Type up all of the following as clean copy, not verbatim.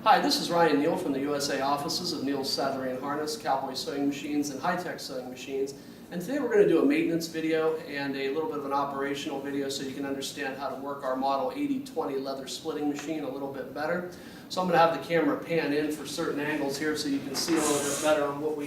Hi, this is Ryan Neal from the USA offices of Neal's Saddlery and Harness, Cowboy sewing machines, and high-tech sewing machines. And today we're going to do a maintenance video and a little bit of an operational video so you can understand how to work our model 8020 leather splitting machine a little bit better. So I'm going to have the camera pan in for certain angles here so you can see a little bit better on what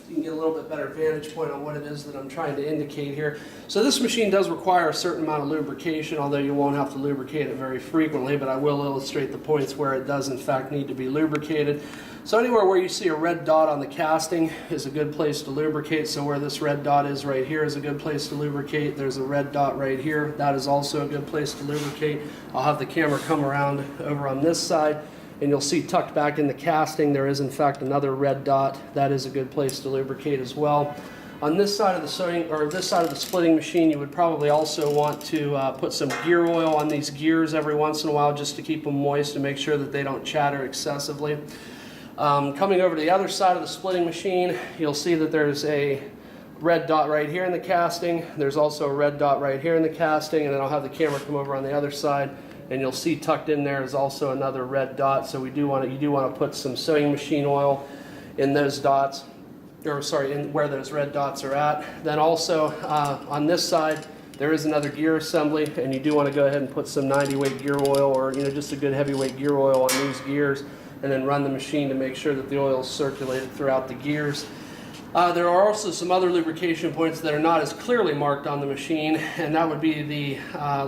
you can get a little bit better vantage point on what it is that I'm trying to indicate here. So this machine does require a certain amount of lubrication, although you won't have to lubricate it very frequently, but I will illustrate the points where it does in fact need to be lubricated. So anywhere where you see a red dot on the casting is a good place to lubricate. So where this red dot is right here is a good place to lubricate. There's a red dot right here. That is also a good place to lubricate. I'll have the camera come around over on this side, and you'll see tucked back in the casting there is in fact another red dot. That is a good place to lubricate as well. On this side of the sewing, or this side of the splitting machine, you would probably also want to put some gear oil on these gears every once in a while just to keep them moist and make sure that they don't chatter excessively. Coming over to the other side of the splitting machine, you'll see that there's a red dot right here in the casting. There's also a red dot right here in the casting, and then I'll have the camera come over on the other side, and you'll see tucked in there is also another red dot. So you do want to put some sewing machine oil in those dots, or sorry, in where those red dots are at. Then also on this side there is another gear assembly, and you do want to go ahead and put some 90 weight gear oil, or just a good heavyweight gear oil on these gears, and then run the machine to make sure that the oil is circulated throughout the gears. There are also some other lubrication points that are not as clearly marked on the machine, and that would be the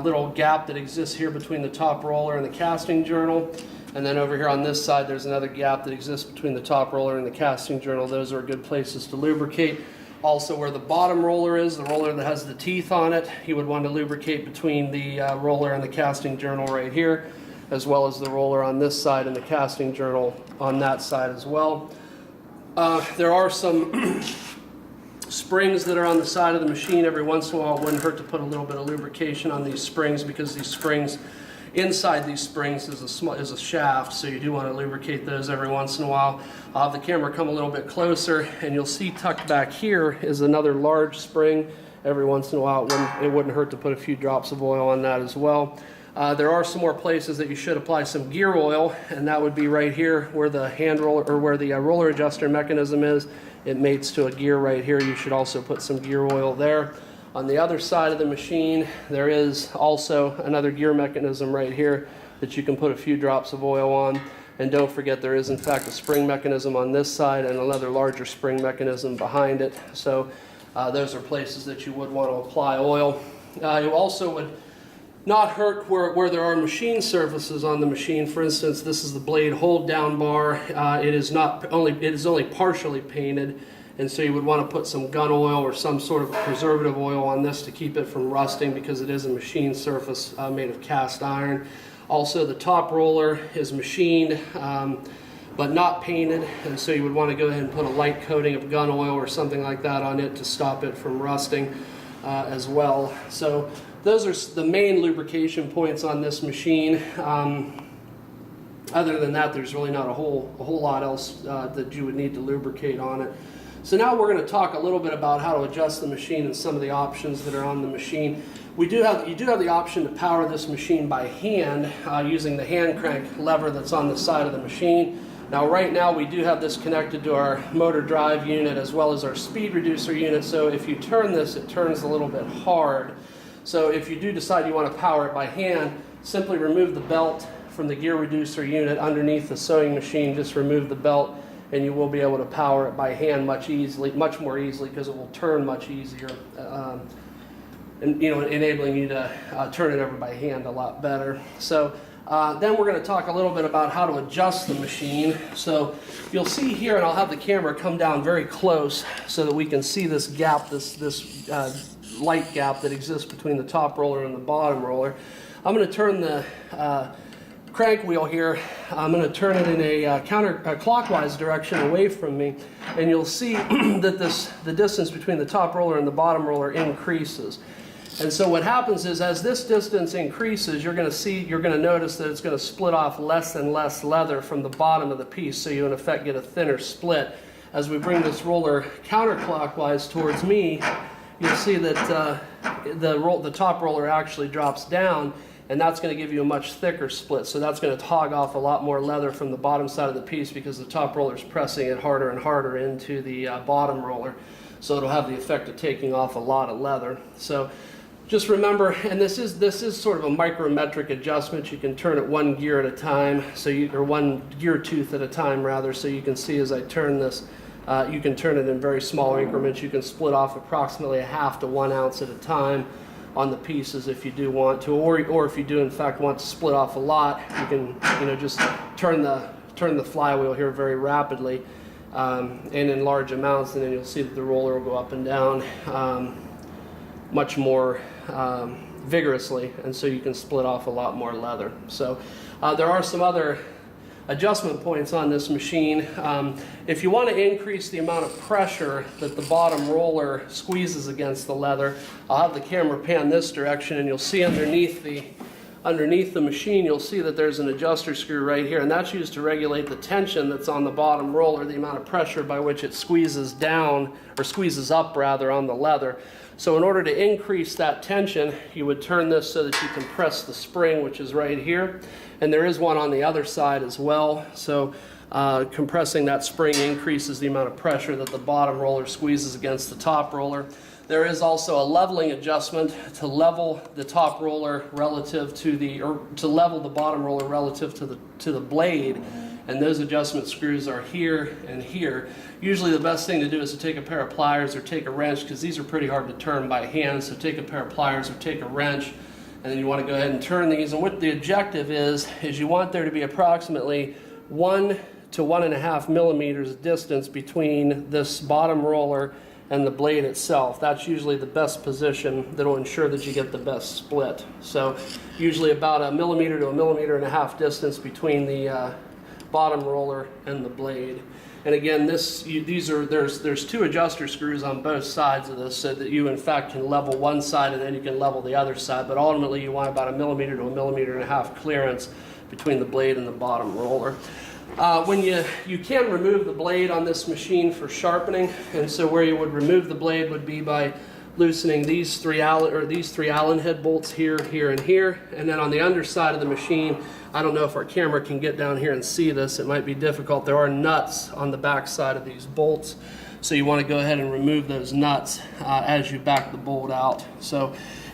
little gap that exists here between the top roller and the casting journal. And then over here on this side there's another gap that exists between the top roller and the casting journal. Those are good places to lubricate. Also where the bottom roller is, the roller that has the teeth on it, you would want to lubricate between the roller and the casting journal right here, as well as the roller on this side and the casting journal on that side as well. There are some springs that are on the side of the machine. Every once in a while it wouldn't hurt to put a little bit of lubrication on these springs, because these springs, inside these springs is a shaft, so you do want to lubricate those every once in a while. I'll have the camera come a little bit closer, and you'll see tucked back here is another large spring. Every once in a while it wouldn't hurt to put a few drops of oil on that as well. There are some more places that you should apply some gear oil, and that would be right here where the hand roller, or where the roller adjuster mechanism is. It mates to a gear right here. You should also put some gear oil there. On the other side of the machine there is also another gear mechanism right here that you can put a few drops of oil on. And don't forget, there is in fact a spring mechanism on this side and another larger spring mechanism behind it. So those are places that you would want to apply oil. You also would not hurt where there are machine surfaces on the machine. For instance, this is the blade hold down bar. It is only partially painted, and so you would want to put some gun oil or some sort of preservative oil on this to keep it from rusting, because it is a machine surface made of cast iron. Also, the top roller is machined but not painted, and so you would want to go ahead and put a light coating of gun oil or something like that on it to stop it from rusting as well. So those are the main lubrication points on this machine. Other than that, there's really not a whole lot else that you would need to lubricate on it. So now we're going to talk a little bit about how to adjust the machine and some of the options that are on the machine. You do have the option to power this machine by hand using the hand crank lever that's on the side of the machine. Now right now we do have this connected to our motor drive unit as well as our speed reducer unit, so if you turn this, it turns a little bit hard. So if you do decide you want to power it by hand, simply remove the belt from the gear reducer unit underneath the sewing machine. Just remove the belt and you will be able to power it by hand much more easily, because it will turn much easier, and enabling you to turn it over by hand a lot better. So then we're going to talk a little bit about how to adjust the machine. So you'll see here, and I'll have the camera come down very close so that we can see this gap, this light gap that exists between the top roller and the bottom roller. I'm going to turn the crank wheel here. I'm going to turn it in a clockwise direction away from me, and you'll see that the distance between the top roller and the bottom roller increases. And so what happens is, as this distance increases, you're going to notice that it's going to split off less and less leather from the bottom of the piece, so you in effect get a thinner split. As we bring this roller counterclockwise towards me, you'll see that the top roller actually drops down, and that's going to give you a much thicker split. So that's going to hog off a lot more leather from the bottom side of the piece because the top roller is pressing it harder and harder into the bottom roller. So it'll have the effect of taking off a lot of leather. So just remember, and this is sort of a micrometric adjustment. You can turn it one gear at a time, or one gear tooth at a time rather. So you can see as I turn this, you can turn it in very small increments. You can split off approximately 1/2 to 1 ounce at a time on the pieces if you do want to, or if you do in fact want to split off a lot, you can just turn the flywheel here very rapidly and in large amounts, and then you'll see that the roller will go up and down much more vigorously, and so you can split off a lot more leather. So there are some other adjustment points on this machine. If you want to increase the amount of pressure that the bottom roller squeezes against the leather, I'll have the camera pan this direction, and you'll see underneath the machine, you'll see that there's an adjuster screw right here, and that's used to regulate the tension that's on the bottom roller, the amount of pressure by which it squeezes down, or squeezes up rather, on the leather. So in order to increase that tension, you would turn this so that you can press the spring, which is right here, and there is one on the other side as well. So compressing that spring increases the amount of pressure that the bottom roller squeezes against the top roller. There is also a leveling adjustment to level the top roller relative to or to level the bottom roller relative to the blade, and those adjustment screws are here and here. Usually the best thing to do is to take a pair of pliers or take a wrench, because these are pretty hard to turn by hand. So take a pair of pliers or take a wrench, and then you want to go ahead and turn these. And what the objective is you want there to be approximately 1 to 1.5 millimeters distance between this bottom roller and the blade itself. That's usually the best position that will ensure that you get the best split. So usually about 1 millimeter to 1.5 millimeters distance between the bottom roller and the blade. And again, there's 2 adjuster screws on both sides of this, so that you in fact can level one side and then you can level the other side. But ultimately you want about 1 millimeter to 1.5 millimeters clearance between the blade and the bottom roller. When you can remove the blade on this machine for sharpening, and so where you would remove the blade would be by loosening these three Allen head bolts here, here, and here. And then on the underside of the machine, I don't know if our camera can get down here and see this, it might be difficult. There are nuts on the back side of these bolts, so you want to go ahead and remove those nuts as you back the bolt out.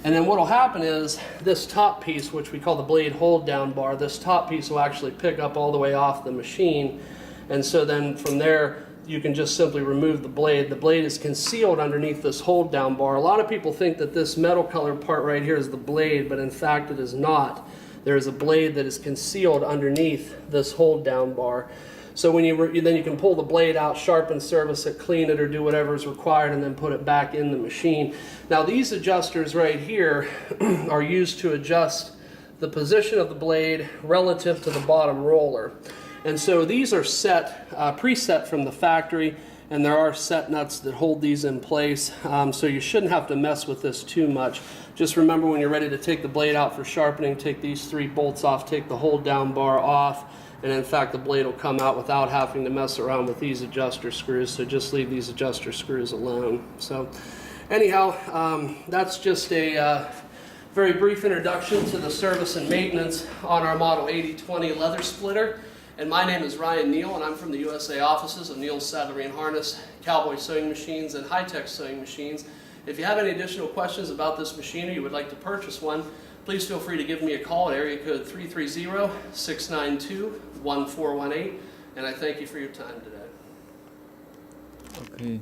And then what will happen is this top piece, which we call the blade hold down bar, this top piece will actually pick up all the way off the machine, and so then from there you can just simply remove the blade. The blade is concealed underneath this hold down bar. A lot of people think that this metal colored part right here is the blade, but in fact it is not. There is a blade that is concealed underneath this hold down bar. So when then you can pull the blade out, sharpen, service it, clean it, or do whatever is required, and then put it back in the machine. Now these adjusters right here are used to adjust the position of the blade relative to the bottom roller. And so these are preset from the factory, and there are set nuts that hold these in place, so you shouldn't have to mess with this too much. Just remember, when you're ready to take the blade out for sharpening, take these 3 bolts off, take the hold down bar off, and in fact the blade will come out without having to mess around with these adjuster screws, so just leave these adjuster screws alone. So anyhow, that's just a very brief introduction to the service and maintenance on our Model 8020 leather splitter. And my name is Ryan Neal, and I'm from the USA offices of Neal's Saddlery and Harness, Cowboy Sewing Machines, and High-Tech Sewing Machines. If you have any additional questions about this machine or you would like to purchase one, please feel free to give me a call at area code 330-692-1418, and I thank you for your time today. Okay.